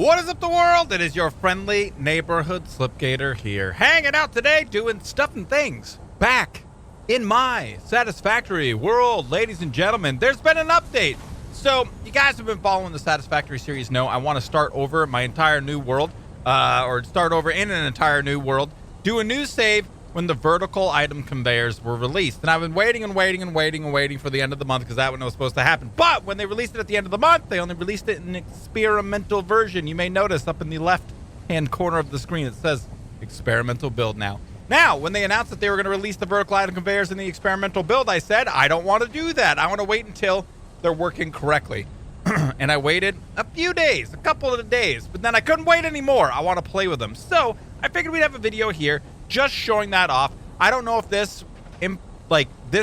What is up, the world? It is your friendly neighborhood Slipgator here, hanging out today doing stuff and things back in my Satisfactory world. Ladies and gentlemen, there's been an update. So you guys have been following the Satisfactory series know I want to start over my entire new world, or start over in an entire new world, do a new save when the vertical item conveyors were released. And I've been waiting for the end of the month because that one was supposed to happen. But when they released it at the end of the month, they only released it in an experimental version. You may notice up in the left-hand corner of the screen, it says experimental build now. Now, when they announced that they were going to release the vertical item conveyors in the experimental build, I said, I don't want to do that. I want to wait until they're working correctly. And I waited a few days, a couple of days, but then I couldn't wait anymore. I want to play with them. So I figured we'd have a video here just showing that off. I don't know if this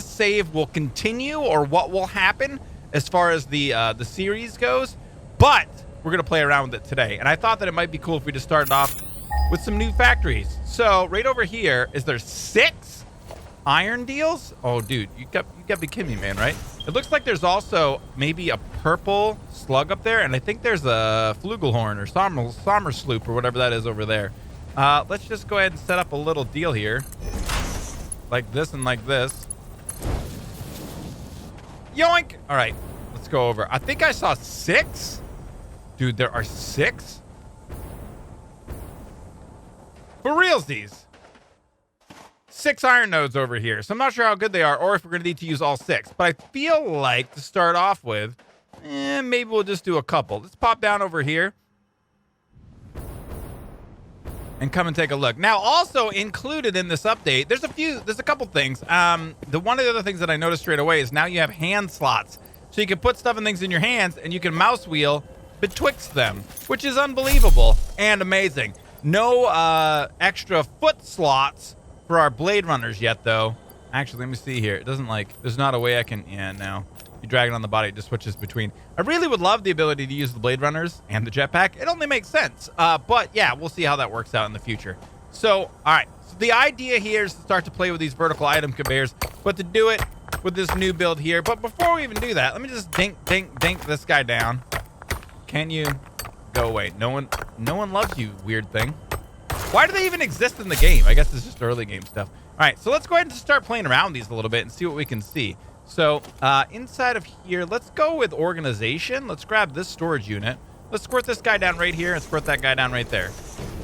save will continue or what will happen as far as the series goes, but we're gonna play around with it today. And I thought that it might be cool if we just started off with some new factories. So right over here, is there 6 iron deals? Oh, dude, you got to be kidding me, man, right? It looks like there's also maybe a purple slug up there, and I think there's a flugelhorn or sommer sloop or whatever that is over there. Let's just go ahead and set up a little deal here. Like this and like this. Yoink! All right, let's go over. I think I saw 6. Dude, there are 6? For realsies. 6 iron nodes over here. So I'm not sure how good they are or if we're going to need to use all 6. But I feel like to start off with, maybe we'll just do a couple. Let's pop down over here and come and take a look. Now, also included in this update, there's a couple things. One of the other things that I noticed straight away is now you have hand slots. So you can put stuff and things in your hands and you can mouse wheel betwixt them, which is unbelievable and amazing. No extra foot slots for our blade runners yet, though. Actually, let me see here. It doesn't there's not a way I can, now. You drag it on the body, it just switches between. I really would love the ability to use the blade runners and the jetpack. It only makes sense. But yeah, we'll see how that works out in the future. So, all right. So the idea here is to start to play with these vertical item conveyors, but to do it with this new build here. But before we even do that, let me just dink this guy down. Can you go away? No one loves you, weird thing. Why do they even exist in the game? I guess it's just early game stuff. All right, so let's go ahead and start playing around these a little bit and see what we can see. So inside of here, let's go with organization. Let's grab this storage unit. Let's squirt this guy down right here and squirt that guy down right there.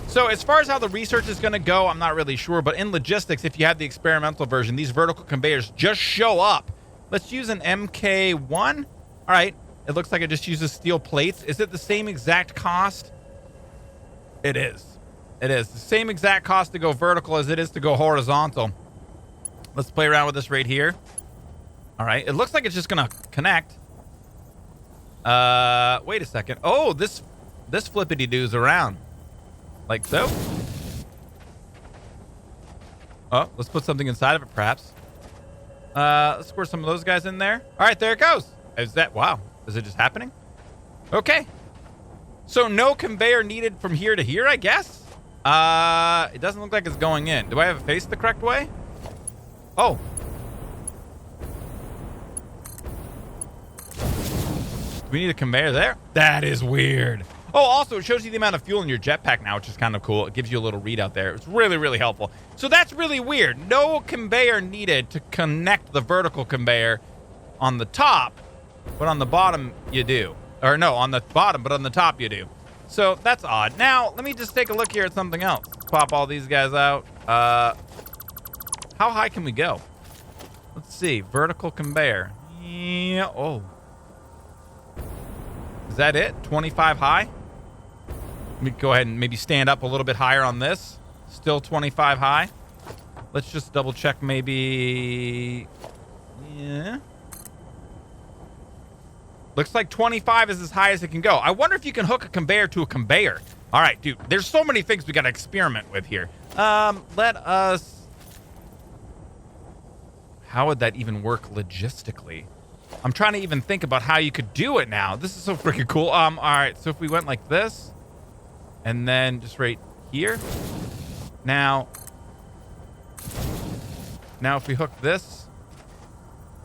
So as far as how the research is going to go, I'm not really sure. But in logistics, if you have the experimental version, these vertical conveyors just show up. Let's use an MK1. All right. It looks like it just uses steel plates. Is it the same exact cost? It is. It is. The same exact cost to go vertical as it is to go horizontal. Let's play around with this right here. All right, it looks like it's just gonna connect. Wait a second. Oh, this flippity doos around, like so. Oh, let's put something inside of it, perhaps. Let's squirt some of those guys in there. All right, there it goes. Wow? Is it just happening? Okay. So no conveyor needed from here to here, I guess. It doesn't look like it's going in. Do I have it faced the correct way? Oh. We need a conveyor there. That is weird. Oh, also it shows you the amount of fuel in your jetpack now, which is kind of cool. It gives you a little readout there. It's really, really helpful. So that's really weird. No conveyor needed to connect the vertical conveyor on the top, but on the bottom you do. Or no, on the bottom, but on the top you do. So that's odd. Now, let me just take a look here at something else. Pop all these guys out. How high can we go? Let's see. Vertical conveyor. Yeah. Oh. Is that it? 25 high? Let me go ahead and maybe stand up a little bit higher on this. Still 25 high. Let's just double check maybe. Yeah. Looks like 25 is as high as it can go. I wonder if you can hook a conveyor to a conveyor. All right, dude. There's so many things we got to experiment with here. Let us... How would that even work logistically? I'm trying to even think about how you could do it now. This is so freaking cool. All right. So if we went like this and then just right here. Now if we hook this.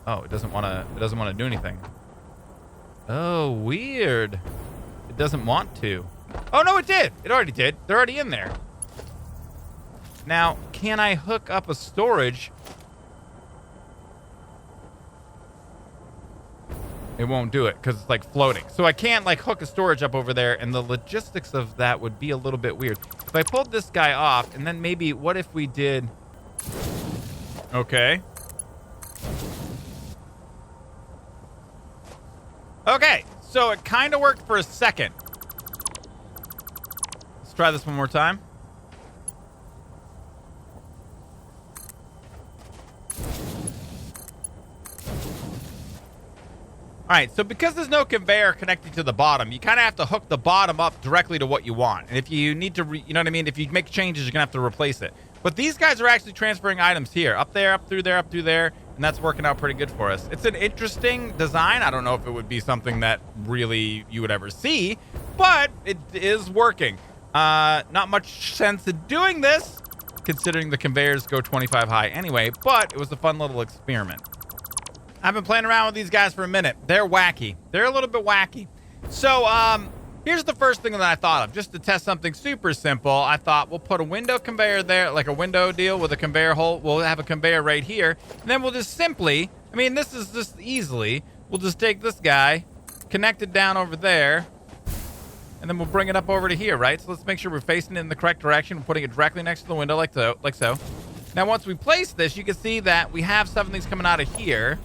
Oh, it doesn't want to do anything. Oh, weird. It doesn't want to. Oh, no, it did. It already did. They're already in there. Now, can I hook up a storage? It won't do it because it's like floating. So I can't like hook a storage up over there, and the logistics of that would be a little bit weird. If I pulled this guy off, and then maybe what if we did... Okay. Okay, so it kind of worked for a second. Let's try this one more time. All right, so because there's no conveyor connected to the bottom, you kind of have to hook the bottom up directly to what you want. And if you need to, you know what I mean? If you make changes, you're going to have to replace it. But these guys are actually transferring items here. Up there, up through there, up through there. And that's working out pretty good for us. It's an interesting design. I don't know if it would be something that really you would ever see, but it is working. Not much sense in doing this, considering the conveyors go 25 high anyway, but it was a fun little experiment. I've been playing around with these guys for a minute. They're wacky. They're a little bit wacky. So, here's the first thing that I thought of. Just to test something super simple, I thought we'll put a window conveyor there, like a window deal with a conveyor hole. We'll have a conveyor right here. And then we'll just simply, I mean, this is just easily, we'll just take this guy, connect it down over there, and then we'll bring it up over to here, right? So let's make sure we're facing it in the correct direction. We're putting it directly next to the window like so. Now, once we place this, you can see that we have 7 things coming out of here.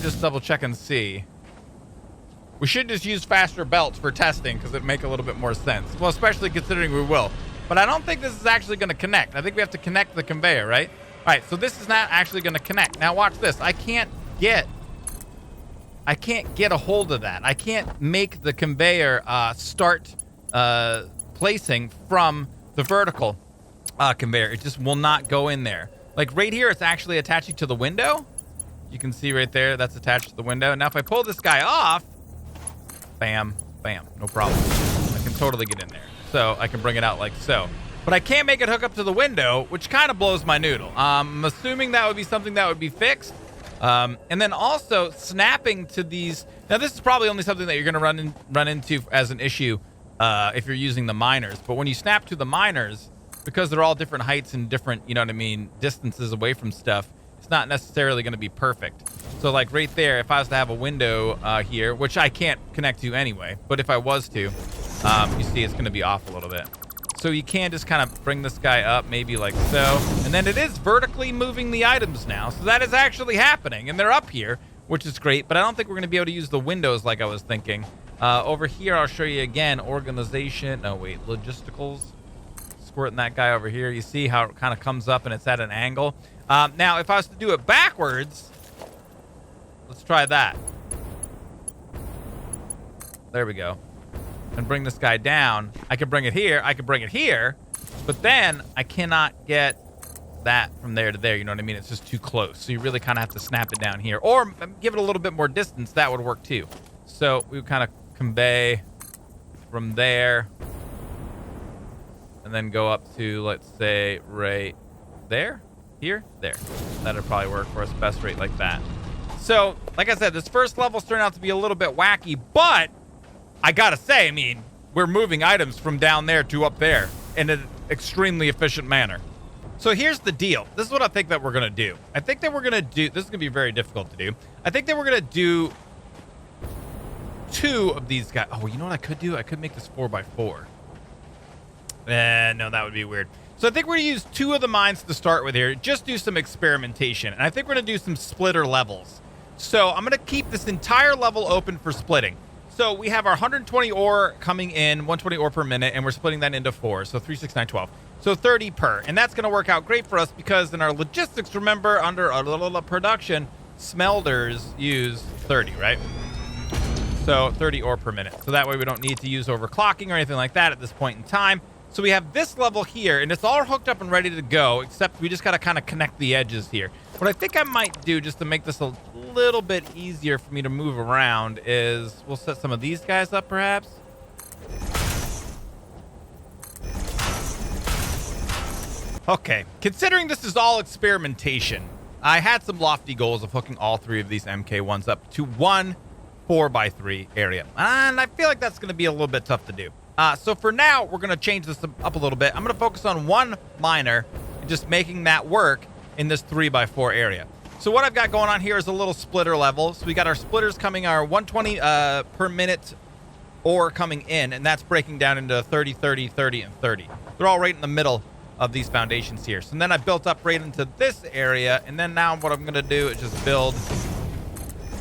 Just double check and see. We should just use faster belts for testing because it make a little bit more sense. Well, especially considering we will. But I don't think this is actually going to connect. I think we have to connect the conveyor, right? All right, so this is not actually going to connect. Now watch this. I can't get a hold of that. I can't make the conveyor start placing from the vertical conveyor. It just will not go in there. Like right here, it's actually attaching to the window. You can see right there, that's attached to the window. Now, if I pull this guy off, bam, bam, no problem. I can totally get in there. So I can bring it out like so. But I can't make it hook up to the window, which kind of blows my noodle. I'm assuming that would be something that would be fixed. And then also snapping to these. Now, this is probably only something that you're going to run into as an issue if you're using the miners. But when you snap to the miners, because they're all different heights and different, you know what I mean, distances away from stuff, it's not necessarily going to be perfect. So like right there, if I was to have a window here, which I can't connect to anyway, but if I was to, you see it's going to be off a little bit. So you can just kind of bring this guy up maybe like so. And then it is vertically moving the items now. So that is actually happening. And they're up here, which is great. But I don't think we're going to be able to use the windows like I was thinking. Over here, I'll show you again. Organization. No, wait. Logisticals. Squirting that guy over here. You see how it kind of comes up and it's at an angle. Now, if I was to do it backwards, let's try that. There we go. And bring this guy down. I could bring it here. I could bring it here. But then I cannot get that from there to there. You know what I mean? It's just too close. So you really kind of have to snap it down here. Or give it a little bit more distance. That would work too. So we would kind of convey from there. And then go up to, let's say, right there. Here, there. That'll probably work for us best right like that. So, like I said, this first level's turned out to be a little bit wacky, but I gotta say, I mean, we're moving items from down there to up there in an extremely efficient manner. So here's the deal. This is what I think that we're gonna do. I think that we're gonna do, this is gonna be very difficult to do. I think that we're gonna do 2 of these guys. Oh, you know what I could do? I could make this 4x4. No, that would be weird. So I think we're going to use 2 of the mines to start with here. Just do some experimentation. And I think we're going to do some splitter levels. So I'm going to keep this entire level open for splitting. So we have our 120 ore coming in, 120 ore per minute, and we're splitting that into 4. So 3, 6, 9, 12. So 30 per. And that's going to work out great for us because in our logistics, remember, under a little production, smelters use 30, right? So 30 ore per minute. So that way we don't need to use overclocking or anything like that at this point in time. So we have this level here, and it's all hooked up and ready to go, except we just got to kind of connect the edges here. What I think I might do, just to make this a little bit easier for me to move around, is we'll set some of these guys up, perhaps. Okay, considering this is all experimentation, I had some lofty goals of hooking all 3 of these MK1s up to one 4x3 area. And I feel like that's going to be a little bit tough to do. So for now, we're going to change this up a little bit. I'm going to focus on one miner and just making that work in this 3x4 area. So what I've got going on here is a little splitter level. So we got our splitters coming, our 120 per minute ore coming in, and that's breaking down into 30, 30, 30, and 30. They're all right in the middle of these foundations here. So then I built up right into this area, and then now what I'm going to do is just build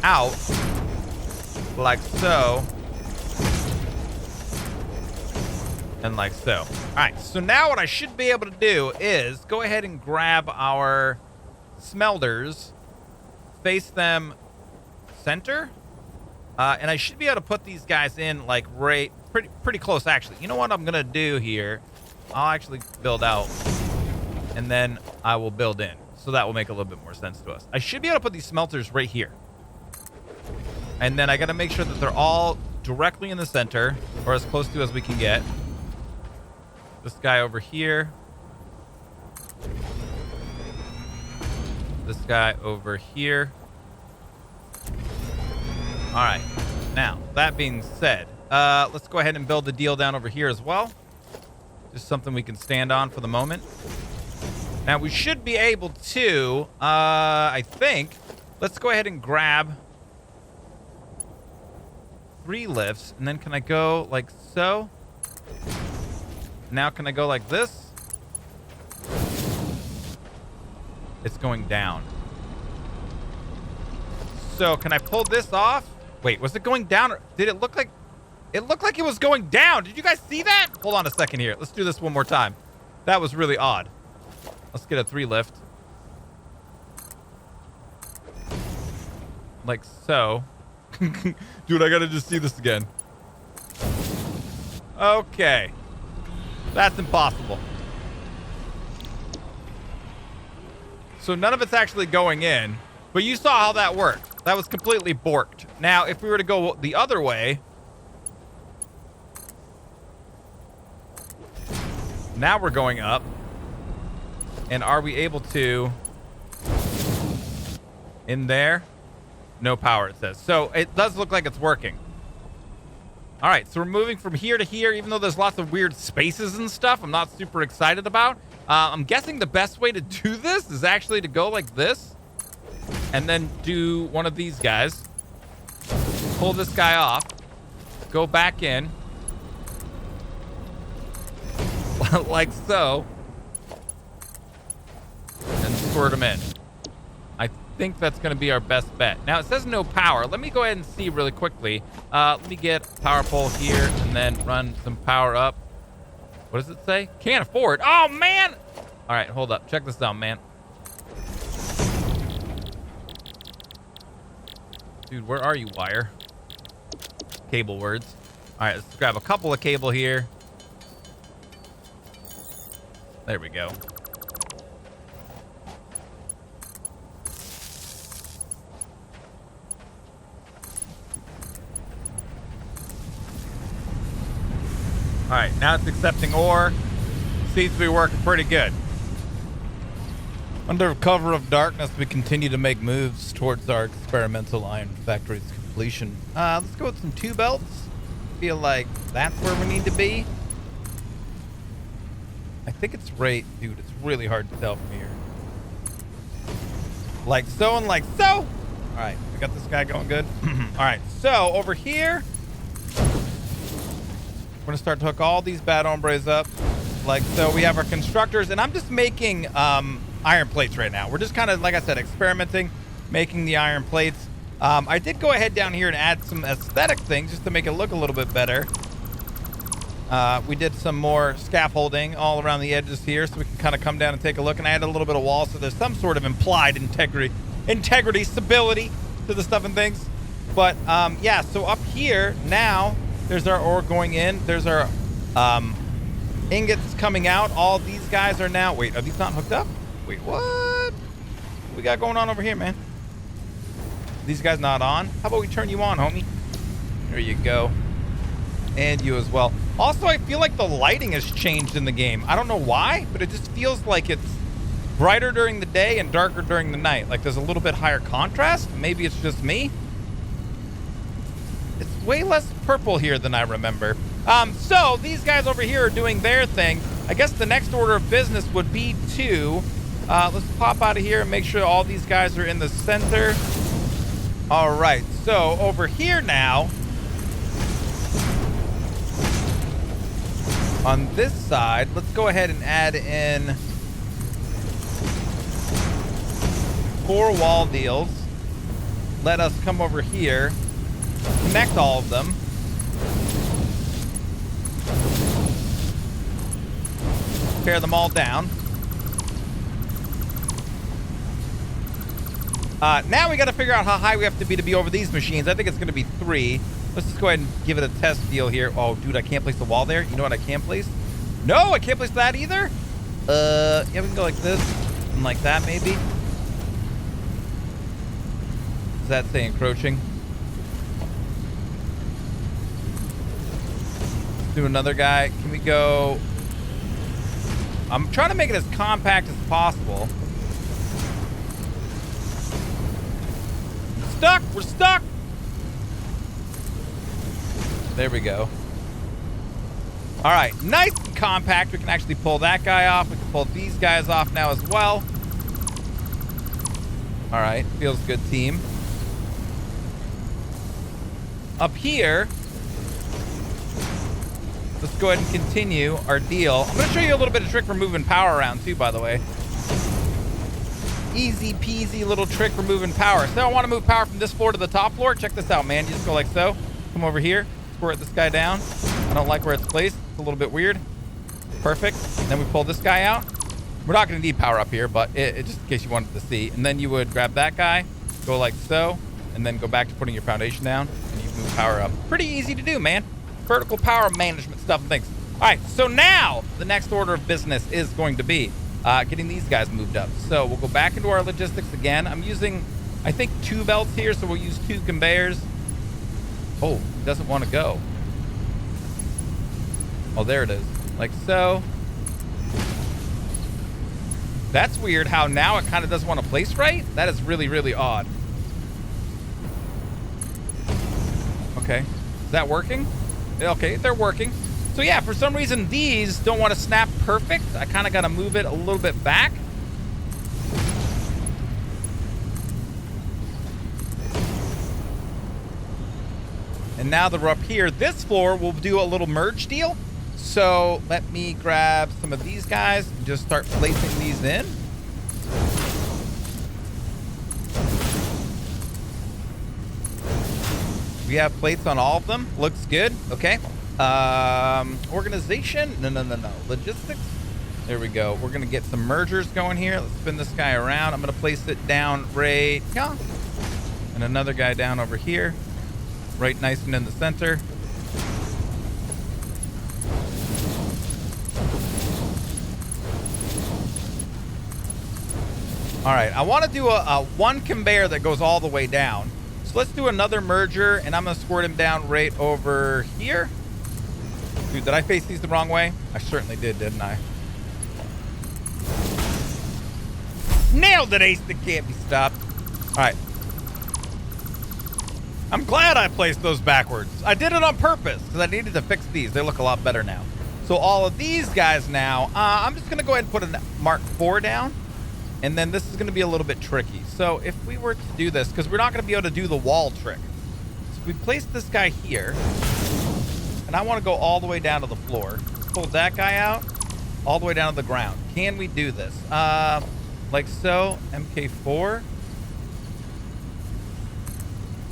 out like so. And like so. All right, so now what I should be able to do is go ahead and grab our smelters, face them center, and I should be able to put these guys in like right, pretty close actually. You know what I'm gonna do here? I'll actually build out, and then I will build in. So that will make a little bit more sense to us. I should be able to put these smelters right here. And then I gotta make sure that they're all directly in the center, or as close to as we can get. This guy over here. This guy over here. All right. Now, that being said, let's go ahead and build the deal down over here as well. Just something we can stand on for the moment. Now, we should be able to, I think, let's go ahead and grab 3 lifts. And then can I go like so? Now can I go like this? It's going down. So can I pull this off? Wait, was it going down or did it look like it was going down? Did you guys see that? Hold on a second here. Let's do this one more time. That was really odd. Let's get a 3 lift. Like so. Dude, I gotta just see this again. Okay. That's impossible. So none of it's actually going in, but you saw how that worked. That was completely borked. Now, if we were to go the other way, now we're going up. And are we able to, in there? No power, it says. So it does look like it's working. All right, so we're moving from here to here, even though there's lots of weird spaces and stuff I'm not super excited about. I'm guessing the best way to do this is actually to go like this and then do one of these guys. Pull this guy off. Go back in. Like so. And squirt him in. I think that's going to be our best bet. Now, it says no power. Let me go ahead and see really quickly. Let me get power pole here and then run some power up. What does it say? Can't afford. Oh, man. All right, hold up. Check this out, man. Dude, where are you, wire? Cable words. All right, let's grab a couple of cable here. There we go. All right, now it's accepting ore. Seems to be working pretty good. Under cover of darkness, we continue to make moves towards our experimental iron factory's completion. Let's go with some 2 belts. Feel like that's where we need to be. I think it's right, dude. It's really hard to tell from here. Like so and like so. All right, we got this guy going good. All right, so over here, we're gonna start to hook all these bad hombres up. Like so. We have our constructors, and I'm just making iron plates right now. We're just kind of, like I said, experimenting, making the iron plates. I did go ahead down here and add some aesthetic things just to make it look a little bit better. We did some more scaffolding all around the edges here so we can kind of come down and take a look. And I added a little bit of wall so there's some sort of implied integrity, stability to the stuff and things. But yeah, so up here now, there's our ore going in. There's our ingots coming out. All these guys are now... Wait, are these not hooked up? Wait, what we got going on over here, man? These guys not on? How about we turn you on, homie? There you go. And you as well. Also, I feel like the lighting has changed in the game. I don't know why, but it just feels like it's brighter during the day and darker during the night. Like there's a little bit higher contrast. Maybe it's just me. It's way less purple here than I remember. So these guys over here are doing their thing. I guess the next order of business would be to, let's pop out of here and make sure all these guys are in the center. All right, so over here now, on this side, let's go ahead and add in 4 wall deals. Let us come over here, connect all of them. Tear them all down. Now we got to figure out how high we have to be over these machines. I think it's going to be 3. Let's just go ahead and give it a test deal here. Oh, dude, I can't place the wall there. You know what I can place? No, I can't place that either. Yeah, we can go like this and like that maybe. Does that say encroaching? Let's do another guy. Can we go? I'm trying to make it as compact as possible. Stuck. We're stuck. There we go. All right, nice and compact. We can actually pull that guy off. We can pull these guys off now as well. All right, feels good, team. Up here, let's go ahead and continue our deal. I'm going to show you a little bit of trick for moving power around too, by the way. Easy peasy little trick for moving power. So I want to move power from this floor to the top floor. Check this out, man. You just go like so. Come over here. Squirt this guy down. I don't like where it's placed. It's a little bit weird. Perfect. Then we pull this guy out. We're not going to need power up here, but it just in case you wanted to see. And then you would grab that guy, go like so, and then go back to putting your foundation down, and you move power up. Pretty easy to do, man. Vertical power management stuff and things. All right, so now the next order of business is going to be getting these guys moved up. So we'll go back into our logistics again. I'm using, I think, 2 belts here, so we'll use 2 conveyors. Oh, it doesn't want to go. Oh, there it is. Like so. That's weird how now it kind of doesn't want to place right. That is really, really odd. Okay. Is that working? Okay, they're working. So yeah, for some reason, these don't want to snap perfect. I kind of got to move it a little bit back. And now that we're up here, this floor will do a little merge deal. So let me grab some of these guys and just start placing these in. We have plates on all of them. Looks good. Okay. Organization. No. Logistics. There we go. We're going to get some mergers going here. Let's spin this guy around. I'm going to place it down right here. And another guy down over here. Right nice and in the center. All right, I want to do a 1 conveyor that goes all the way down. So let's do another merger, and I'm going to squirt him down right over here. Dude, did I face these the wrong way? I certainly did, didn't I? Nailed it, ace that can't be stopped. All right. I'm glad I placed those backwards. I did it on purpose because I needed to fix these. They look a lot better now. So all of these guys now, I'm just going to go ahead and put a Mark 4 down. And then this is going to be a little bit tricky. So if we were to do this, because we're not going to be able to do the wall trick. So we place this guy here. And I want to go all the way down to the floor. Let's pull that guy out. All the way down to the ground. Can we do this? Like so. MK4.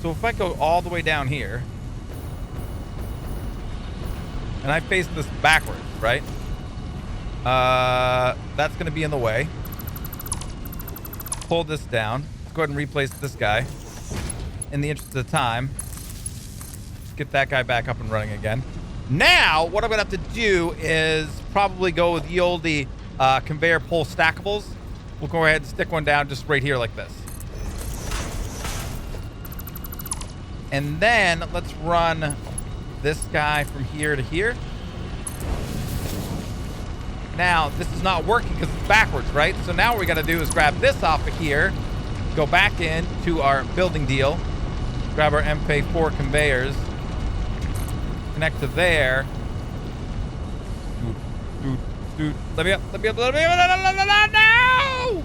So if I go all the way down here. And I face this backwards, right? That's going to be in the way. Pull this down. Let's go ahead and replace this guy. In the interest of time. Let's get that guy back up and running again. Now, what I'm going to have to do is probably go with the oldie conveyor pull stackables. We'll go ahead and stick one down just right here like this. And then let's run this guy from here to here. Now, this is not working because it's backwards, right? So now what we got to do is grab this off of here, go back in to our building deal, grab our MP4 conveyors, connect to there. Let me up. No!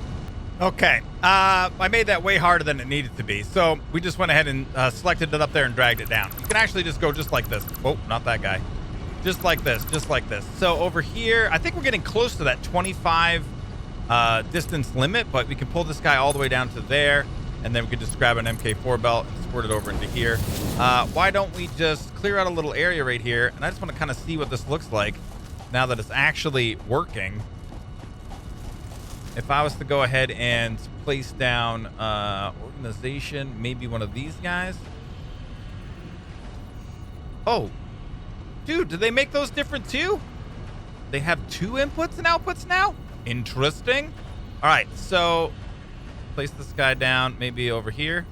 Okay. I made that way harder than it needed to be. So we just went ahead and selected it up there and dragged it down. You can actually just go just like this. Oh, not that guy. Just like this. Just like this. So over here, I think we're getting close to that 25 distance limit, but we can pull this guy all the way down to there. And then we could just grab an MK4 belt and squirt it over into here. Why don't we just clear out a little area right here? And I just want to kind of see what this looks like now that it's actually working. If I was to go ahead and place down organization, maybe one of these guys. Oh, dude, do they make those different too? They have 2 inputs and outputs now? Interesting. All right, so place this guy down maybe over here.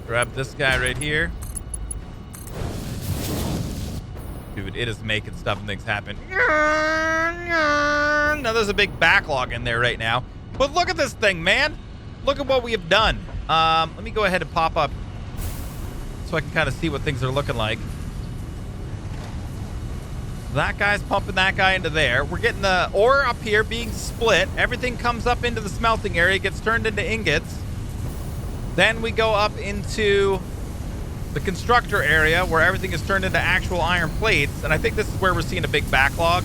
Grab this guy right here. Dude, it is making stuff and things happen. Now there's a big backlog in there right now. But look at this thing, man. Look at what we have done. Let me go ahead and pop up so I can kind of see what things are looking like. That guy's pumping that guy into there. We're getting the ore up here being split. Everything comes up into the smelting area, gets turned into ingots. Then we go up into the constructor area where everything is turned into actual iron plates. And I think this is where we're seeing a big backlog.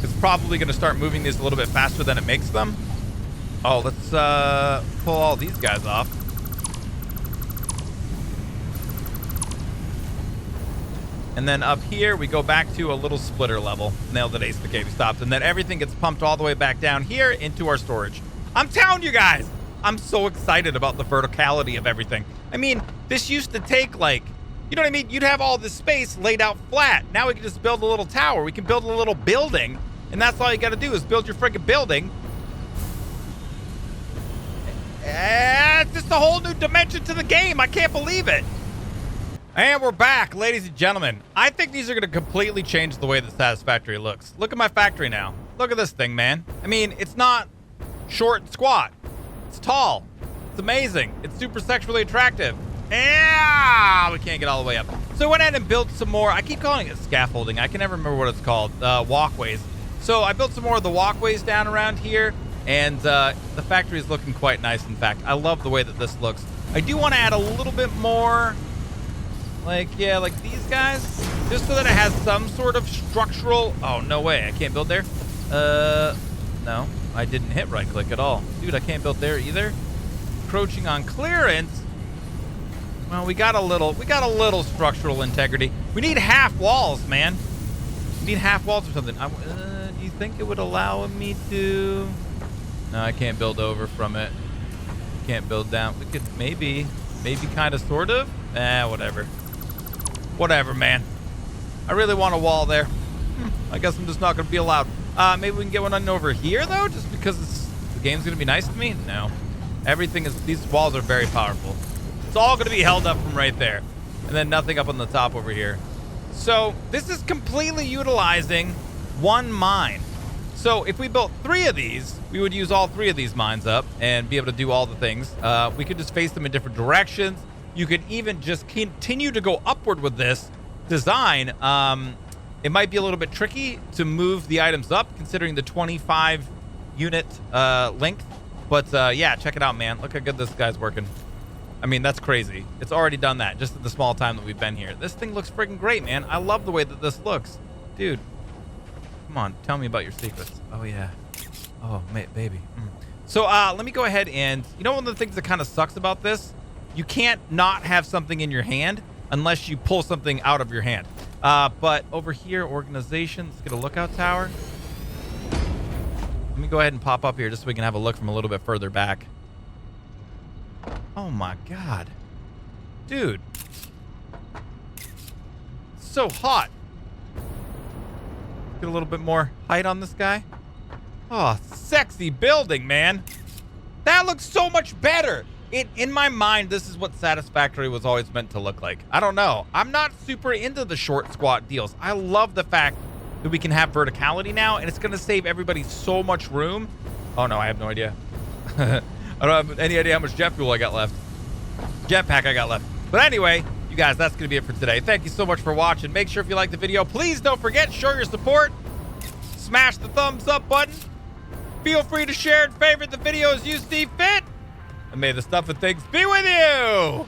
It's probably going to start moving these a little bit faster than it makes them. Oh, let's pull all these guys off. And then up here, we go back to a little splitter level. Nailed it, Ace. The game stopped. And then everything gets pumped all the way back down here into our storage. I'm telling you guys, I'm so excited about the verticality of everything. I mean, this used to take like, you know what I mean? You'd have all this space laid out flat. Now we can just build a little tower. We can build a little building. And that's all you got to do is build your freaking building. It's just a whole new dimension to the game. I can't believe it. And we're back, ladies and gentlemen. I think these are going to completely change the way that Satisfactory looks. Look at my factory now. Look at this thing, man. I mean, it's not short and squat. It's tall. It's amazing. It's super sexually attractive. Yeah, we can't get all the way up. So I went ahead and built some more. I keep calling it scaffolding. I can never remember what it's called. Walkways. So I built some more of the walkways down around here. And the factory is looking quite nice, in fact. I love the way that this looks. I do want to add a little bit more... like these guys, just so that it has some sort of structural. Oh, no way. I can't build there. No, I didn't hit right click at all. Dude, I can't build there either. Encroaching on clearance. Well, we got a little structural integrity. We need half walls, man. We need half walls or something. Do you think it would allow me to? No, I can't build over from it. Can't build down. We could maybe kind of, sort of. Whatever. Whatever, man. I really want a wall there. I guess I'm just not going to be allowed. Maybe we can get one on over here, though, just because the game's going to be nice to me? No. Everything is... these walls are very powerful. It's all going to be held up from right there. And then nothing up on the top over here. So this is completely utilizing one mine. So if we built 3 of these, we would use all 3 of these mines up and be able to do all the things. We could just face them in different directions. You could even just continue to go upward with this design. It might be a little bit tricky to move the items up considering the 25 unit length. But yeah, check it out, man. Look how good this guy's working. I mean, that's crazy. It's already done that just in the small time that we've been here. This thing looks freaking great, man. I love the way that this looks. Dude, come on. Tell me about your secrets. Oh, yeah. Oh, baby. So let me go ahead and... you know one of the things that kind of sucks about this? You can't not have something in your hand unless you pull something out of your hand. But over here, organization, let's get a lookout tower. Let me go ahead and pop up here just so we can have a look from a little bit further back. Oh my God. Dude. So hot. Get a little bit more height on this guy. Oh, sexy building, man. That looks so much better. In my mind, this is what Satisfactory was always meant to look like. I don't know. I'm not super into the short squat deals. I love the fact that we can have verticality now, and it's going to save everybody so much room. Oh, no, I have no idea. I don't have any idea how much jet fuel I got left. jetpack I got left. But anyway, you guys, that's going to be it for today. Thank you so much for watching. Make sure if you like the video, please don't forget, show your support. Smash the thumbs up button. Feel free to share and favorite the video as you see fit. And may the stuff and things be with you.